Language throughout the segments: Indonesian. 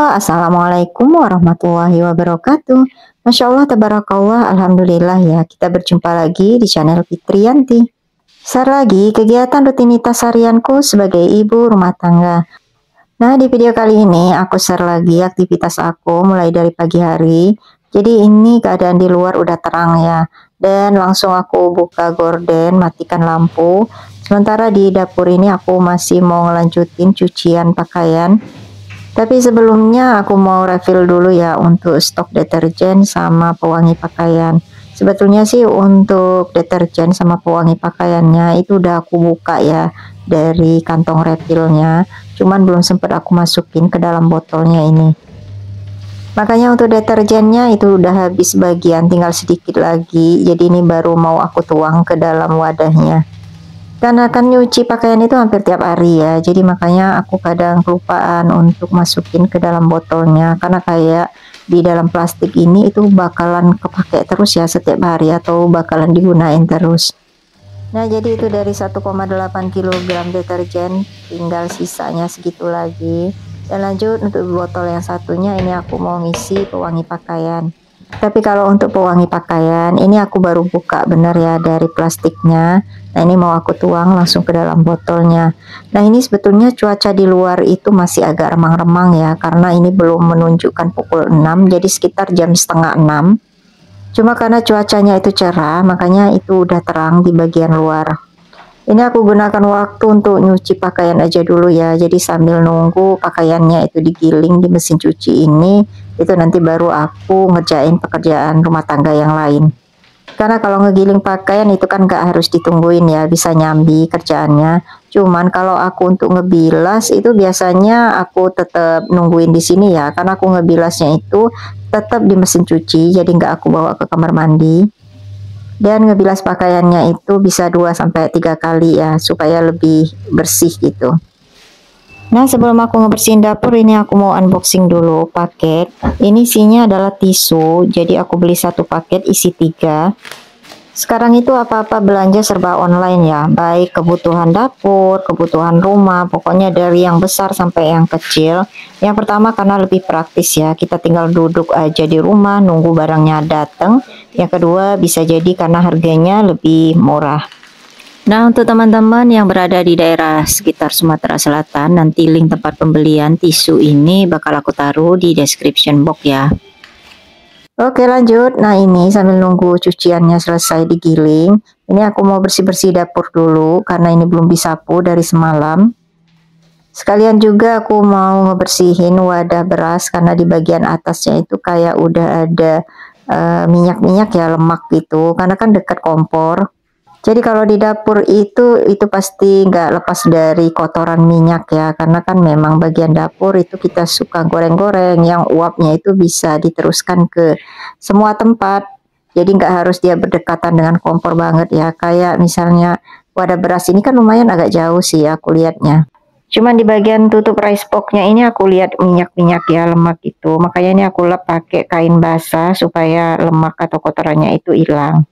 Halo, Assalamualaikum warahmatullahi wabarakatuh. Masya Allah, tabarakallah, Alhamdulillah ya, kita berjumpa lagi di channel Fitriyanti. Share lagi kegiatan rutinitas harianku sebagai ibu rumah tangga. Nah, di video kali ini aku share lagi aktivitas aku mulai dari pagi hari. Jadi ini keadaan di luar udah terang ya. Dan langsung aku buka gorden, matikan lampu. Sementara di dapur ini aku masih mau ngelanjutin cucian pakaian. Tapi sebelumnya aku mau refill dulu ya untuk stok deterjen sama pewangi pakaian. Sebetulnya sih untuk deterjen sama pewangi pakaiannya itu udah aku buka ya dari kantong refillnya. Cuman belum sempat aku masukin ke dalam botolnya ini. Makanya untuk deterjennya itu udah habis bagian, tinggal sedikit lagi. Jadi ini baru mau aku tuang ke dalam wadahnya. Karena kan nyuci pakaian itu hampir tiap hari ya, jadi makanya aku kadang kelupaan untuk masukin ke dalam botolnya, karena kayak di dalam plastik ini itu bakalan kepake terus ya setiap hari atau bakalan digunain terus. Nah, jadi itu dari 1,8 kg deterjen tinggal sisanya segitu lagi. Dan lanjut untuk botol yang satunya ini aku mau ngisi pewangi pakaian. Tapi kalau untuk pewangi pakaian ini aku baru buka bener ya dari plastiknya. Nah, ini mau aku tuang langsung ke dalam botolnya. Nah, ini sebetulnya cuaca di luar itu masih agak remang-remang ya, karena ini belum menunjukkan pukul 6, jadi sekitar jam setengah 6. Cuma karena cuacanya itu cerah, makanya itu udah terang di bagian luar. Ini aku gunakan waktu untuk nyuci pakaian aja dulu ya. Jadi sambil nunggu pakaiannya itu digiling di mesin cuci ini, itu nanti baru aku ngerjain pekerjaan rumah tangga yang lain. Karena kalau ngegiling pakaian itu kan gak harus ditungguin ya, bisa nyambi kerjaannya. Cuman kalau aku untuk ngebilas itu biasanya aku tetap nungguin di sini ya, karena aku ngebilasnya itu tetap di mesin cuci, jadi nggak aku bawa ke kamar mandi. Dan ngebilas pakaiannya itu bisa 2-3 kali ya, supaya lebih bersih gitu. Nah, sebelum aku ngebersihin dapur ini aku mau unboxing dulu paket. Ini isinya adalah tisu, jadi aku beli satu paket isi 3. Sekarang itu apa-apa belanja serba online ya, baik kebutuhan dapur, kebutuhan rumah, pokoknya dari yang besar sampai yang kecil. Yang pertama karena lebih praktis ya, kita tinggal duduk aja di rumah nunggu barangnya datang. Yang kedua bisa jadi karena harganya lebih murah. Nah, untuk teman-teman yang berada di daerah sekitar Sumatera Selatan, nanti link tempat pembelian tisu ini bakal aku taruh di description box ya. Oke, lanjut. Nah, ini sambil nunggu cuciannya selesai digiling, ini aku mau bersih-bersih dapur dulu karena ini belum disapu dari semalam. Sekalian juga aku mau ngebersihin wadah beras karena di bagian atasnya itu kayak udah ada minyak-minyak ya, lemak gitu, karena kan dekat kompor. Jadi kalau di dapur itu pasti nggak lepas dari kotoran minyak ya, karena kan memang bagian dapur itu kita suka goreng-goreng, yang uapnya itu bisa diteruskan ke semua tempat. Jadi nggak harus dia berdekatan dengan kompor banget ya, kayak misalnya wadah beras ini kan lumayan agak jauh sih ya aku lihatnya. Cuman di bagian tutup rice box-nya ini aku lihat minyak-minyak ya, lemak itu. Makanya ini aku lap pakai kain basah supaya lemak atau kotorannya itu hilang.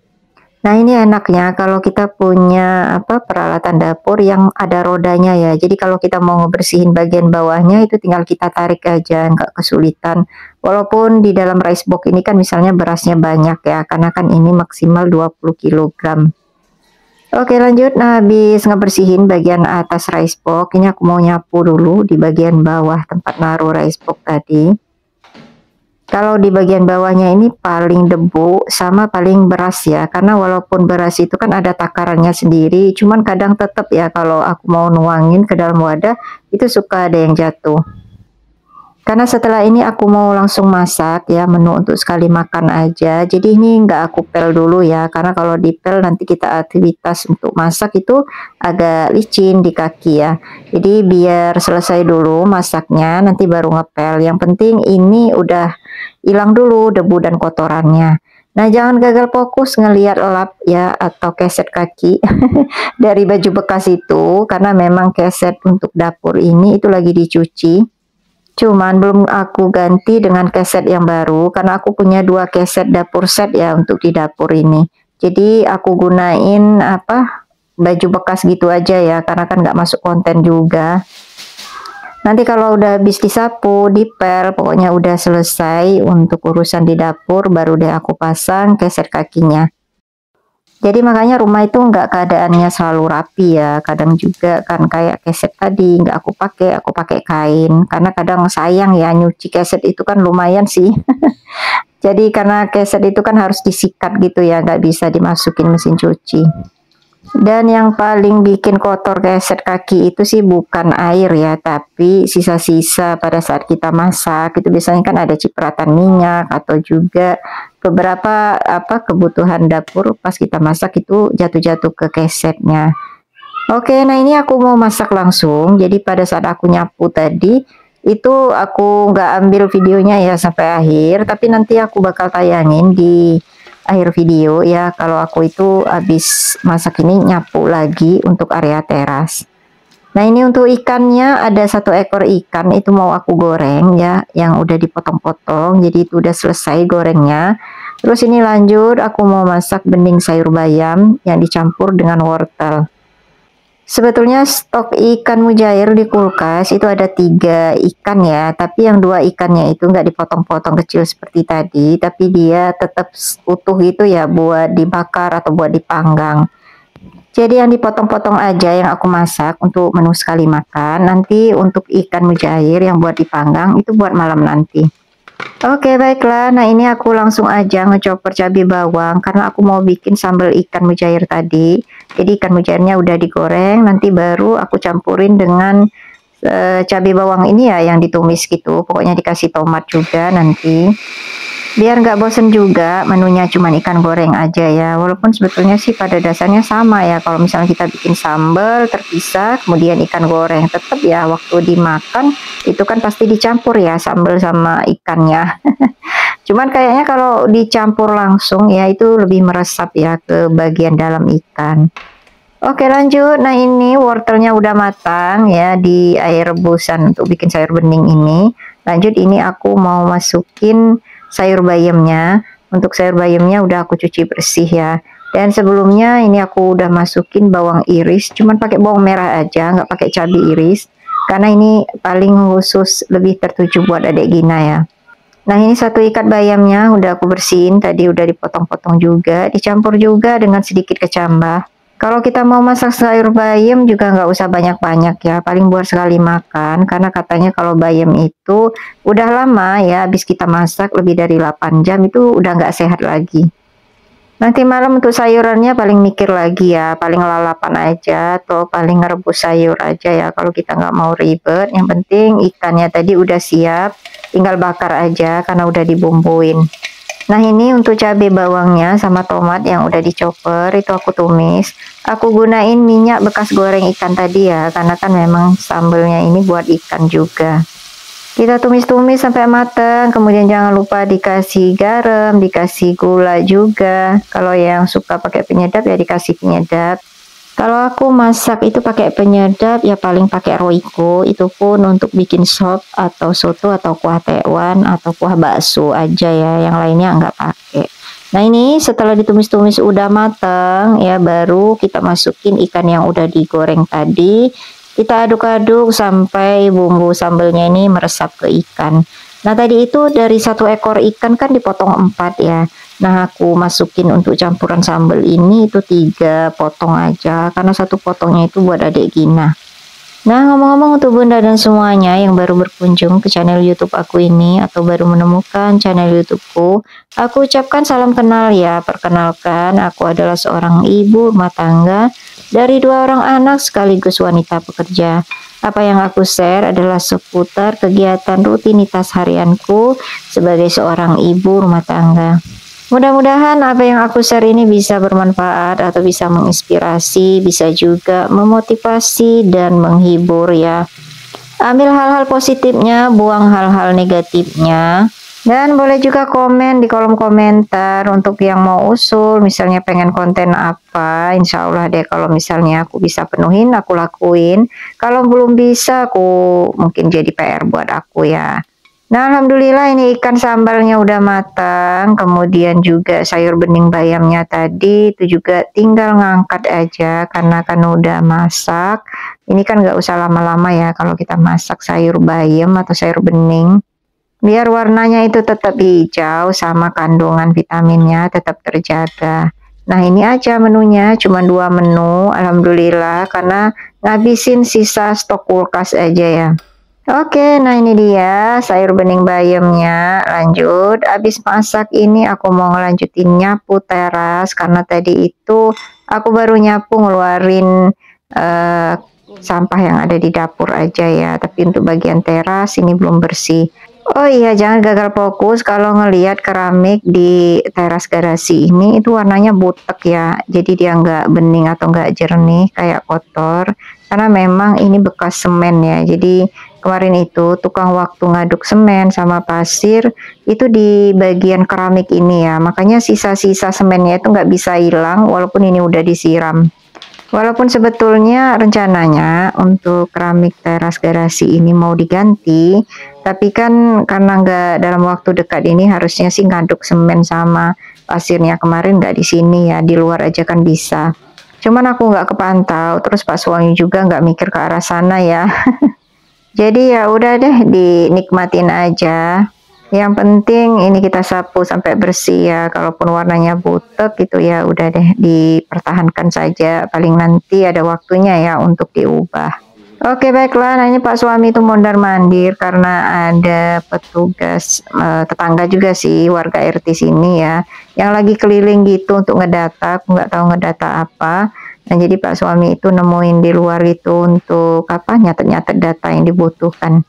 Nah, ini enaknya kalau kita punya peralatan dapur yang ada rodanya ya. Jadi kalau kita mau ngebersihin bagian bawahnya itu tinggal kita tarik aja, nggak kesulitan. Walaupun di dalam rice box ini kan misalnya berasnya banyak ya, karena kan ini maksimal 20 kg. Oke, lanjut. Nah, habis ngebersihin bagian atas rice box, ini aku mau nyapu dulu di bagian bawah tempat naruh rice box tadi. Kalau di bagian bawahnya ini paling debu sama paling beras ya, karena walaupun beras itu kan ada takarannya sendiri, cuman kadang tetap ya kalau aku mau nuangin ke dalam wadah itu suka ada yang jatuh. Karena setelah ini aku mau langsung masak ya, menu untuk sekali makan aja. Jadi ini nggak aku pel dulu ya, karena kalau dipel nanti kita aktivitas untuk masak itu agak licin di kaki ya. Jadi biar selesai dulu masaknya, nanti baru ngepel. Yang penting ini udah hilang dulu debu dan kotorannya. Nah, jangan gagal fokus ngelihat lap ya atau keset kaki dari baju bekas itu, karena memang keset untuk dapur ini itu lagi dicuci. Cuman belum aku ganti dengan keset yang baru karena aku punya 2 keset dapur set ya untuk di dapur ini. Jadi aku gunain baju bekas gitu aja ya, karena kan nggak masuk konten juga. Nanti kalau udah habis disapu, dipel, pokoknya udah selesai untuk urusan di dapur, baru deh aku pasang keset kakinya. Jadi makanya rumah itu nggak keadaannya selalu rapi ya, kadang juga kan kayak keset tadi nggak aku pakai kain, karena kadang sayang ya nyuci keset itu kan lumayan sih. Jadi karena keset itu kan harus disikat gitu ya, nggak bisa dimasukin mesin cuci. Dan yang paling bikin kotor keset kaki itu sih bukan air ya, tapi sisa-sisa pada saat kita masak. Itu biasanya kan ada cipratan minyak atau juga beberapa kebutuhan dapur pas kita masak itu jatuh-jatuh ke kesetnya. Oke, nah ini aku mau masak langsung. Jadi pada saat aku nyapu tadi itu aku nggak ambil videonya ya sampai akhir, tapi nanti aku bakal tayangin di akhir video ya kalau aku itu habis masak ini nyapu lagi untuk area teras. Nah ini untuk ikannya ada 1 ekor ikan itu mau aku goreng ya, yang udah dipotong-potong, jadi itu udah selesai gorengnya. Terus ini lanjut aku mau masak bening sayur bayam yang dicampur dengan wortel. Sebetulnya stok ikan mujair di kulkas itu ada 3 ikan ya, tapi yang 2 ikannya itu nggak dipotong-potong kecil seperti tadi, tapi dia tetap utuh gitu ya buat dibakar atau buat dipanggang. Jadi yang dipotong-potong aja yang aku masak untuk menu sekali makan, nanti untuk ikan mujair yang buat dipanggang itu buat malam nanti. Oke baiklah, nah ini aku langsung aja ngechopper cabai bawang karena aku mau bikin sambal ikan mujair tadi. Jadi ikan mujairnya udah digoreng, nanti baru aku campurin dengan cabai bawang ini ya yang ditumis gitu. Pokoknya dikasih tomat juga nanti. Biar nggak bosen juga menunya cuman ikan goreng aja ya. Walaupun sebetulnya sih pada dasarnya sama ya. Kalau misalnya kita bikin sambal terpisah, kemudian ikan goreng, tetap ya waktu dimakan itu kan pasti dicampur ya sambal sama ikannya. Cuman kayaknya kalau dicampur langsung ya itu lebih meresap ya ke bagian dalam ikan. Oke lanjut, nah ini wortelnya udah matang ya di air rebusan untuk bikin sayur bening ini. Lanjut ini aku mau masukin sayur bayamnya. Untuk sayur bayamnya udah aku cuci bersih ya. Dan sebelumnya ini aku udah masukin bawang iris, cuman pakai bawang merah aja, nggak pakai cabai iris. Karena ini paling khusus lebih tertuju buat adek Gina ya. Nah ini 1 ikat bayamnya udah aku bersihin, tadi udah dipotong-potong juga, dicampur juga dengan sedikit kecambah. Kalau kita mau masak sayur bayam juga nggak usah banyak-banyak ya, paling buat sekali makan, karena katanya kalau bayam itu udah lama ya, habis kita masak lebih dari 8 jam itu udah nggak sehat lagi. Nanti malam untuk sayurannya paling mikir lagi ya, paling lalapan aja atau paling ngerebus sayur aja ya, kalau kita nggak mau ribet, yang penting ikannya tadi udah siap, tinggal bakar aja karena udah dibumbuin. Nah ini untuk cabai bawangnya sama tomat yang udah dicoper itu aku tumis. Aku gunain minyak bekas goreng ikan tadi ya, karena kan memang sambelnya ini buat ikan juga. Kita tumis-tumis sampai matang, kemudian jangan lupa dikasih garam, dikasih gula juga. Kalau yang suka pakai penyedap ya dikasih penyedap. Kalau aku masak itu pakai penyedap ya paling pakai Royco, itu pun untuk bikin sop atau soto atau kuah tekwan atau kuah bakso aja ya, yang lainnya nggak pakai. Nah ini setelah ditumis-tumis udah matang ya, baru kita masukin ikan yang udah digoreng tadi. Kita aduk-aduk sampai bumbu sambelnya ini meresap ke ikan. Nah tadi itu dari 1 ekor ikan kan dipotong 4 ya. Nah aku masukin untuk campuran sambal ini itu 3 potong aja, karena 1 potongnya itu buat adek Gina. Nah ngomong-ngomong untuk bunda dan semuanya yang baru berkunjung ke channel YouTube aku ini atau baru menemukan channel YouTubeku, aku ucapkan salam kenal ya. Perkenalkan, aku adalah seorang ibu rumah tangga dari 2 orang anak sekaligus wanita pekerja. Apa yang aku share adalah seputar kegiatan rutinitas harianku sebagai seorang ibu rumah tangga. Mudah-mudahan apa yang aku share ini bisa bermanfaat atau bisa menginspirasi, bisa juga memotivasi dan menghibur ya. Ambil hal-hal positifnya, buang hal-hal negatifnya. Dan boleh juga komen di kolom komentar untuk yang mau usul, misalnya pengen konten apa, insya Allah deh kalau misalnya aku bisa penuhin, aku lakuin. Kalau belum bisa, aku mungkin jadi PR buat aku ya. Nah, alhamdulillah ini ikan sambalnya udah matang, kemudian juga sayur bening bayamnya tadi itu juga tinggal ngangkat aja karena kan udah masak. Ini kan nggak usah lama-lama ya kalau kita masak sayur bayam atau sayur bening. Biar warnanya itu tetap hijau sama kandungan vitaminnya tetap terjaga. Nah, ini aja menunya, cuma 2 menu, alhamdulillah karena ngabisin sisa stok kulkas aja ya. Oke, nah ini dia sayur bening bayamnya. Lanjut, habis masak ini aku mau ngelanjutin nyapu teras karena tadi itu aku baru nyapu ngeluarin sampah yang ada di dapur aja ya. Tapi untuk bagian teras ini belum bersih. Oh iya, jangan gagal fokus kalau ngelihat keramik di teras garasi ini itu warnanya butek ya. Jadi dia nggak bening atau nggak jernih kayak kotor. Karena memang ini bekas semen ya. Jadi kemarin itu tukang waktu ngaduk semen sama pasir itu di bagian keramik ini ya. Makanya sisa-sisa semennya itu nggak bisa hilang walaupun ini udah disiram. Walaupun sebetulnya rencananya untuk keramik teras garasi ini mau diganti, tapi kan karena nggak dalam waktu dekat ini harusnya sih ngaduk semen sama pasirnya kemarin nggak di sini ya, di luar aja kan bisa. Cuman aku nggak kepantau, terus Pak Suwangi juga nggak mikir ke arah sana ya. Jadi ya udah deh dinikmatin aja. Yang penting ini kita sapu sampai bersih ya. Kalaupun warnanya butek gitu ya udah deh dipertahankan saja. Paling nanti ada waktunya ya untuk diubah. Oke baiklah, nah ini Pak suami itu mondar-mandir karena ada petugas tetangga juga sih warga RT sini ya. Yang lagi keliling gitu untuk ngedata, aku nggak tahu ngedata apa. Nah jadi Pak suami itu nemuin di luar itu untuk apa nyatet-nyatet data yang dibutuhkan.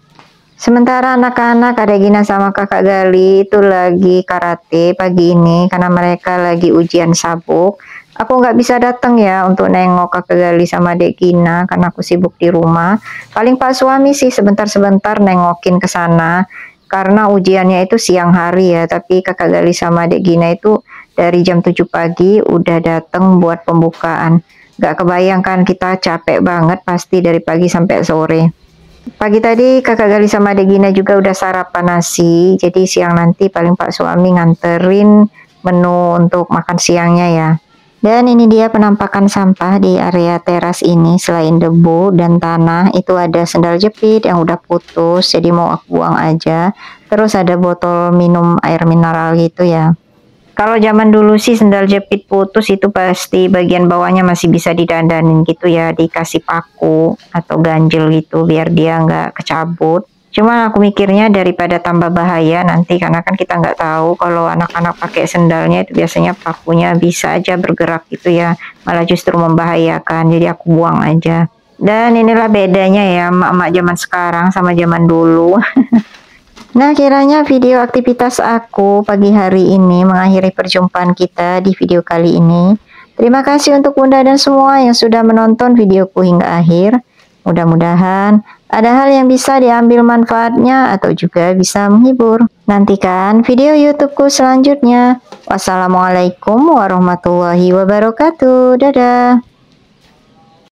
Sementara anak-anak Adek Gina sama Kakak Gali itu lagi karate pagi ini karena mereka lagi ujian sabuk. Aku nggak bisa datang ya untuk nengok Kakak Gali sama Adek Gina karena aku sibuk di rumah. Paling Pak suami sih sebentar-sebentar nengokin ke sana karena ujiannya itu siang hari ya. Tapi Kakak Gali sama Adek Gina itu dari jam 7 pagi udah datang buat pembukaan. Gak kebayangkan kita capek banget pasti dari pagi sampai sore. Pagi tadi Kakak Gali sama Adek Gina juga udah sarapan nasi. Jadi siang nanti paling Pak suami nganterin menu untuk makan siangnya ya. Dan ini dia penampakan sampah di area teras ini. Selain debu dan tanah itu ada sendal jepit yang udah putus. Jadi mau aku buang aja. Terus ada botol minum air mineral gitu ya. Kalau zaman dulu sih sendal jepit putus itu pasti bagian bawahnya masih bisa didandanin gitu ya, dikasih paku atau ganjel gitu biar dia nggak kecabut. Cuma aku mikirnya daripada tambah bahaya nanti karena kan kita nggak tahu kalau anak-anak pakai sendalnya itu biasanya pakunya bisa aja bergerak gitu ya, malah justru membahayakan. Jadi aku buang aja. Dan inilah bedanya ya emak-emak zaman sekarang sama zaman dulu. Nah, kiranya video aktivitas aku pagi hari ini mengakhiri perjumpaan kita di video kali ini. Terima kasih untuk Bunda dan semua yang sudah menonton videoku hingga akhir. Mudah-mudahan ada hal yang bisa diambil manfaatnya atau juga bisa menghibur. Nantikan video YouTubeku selanjutnya. Wassalamualaikum warahmatullahi wabarakatuh. Dadah.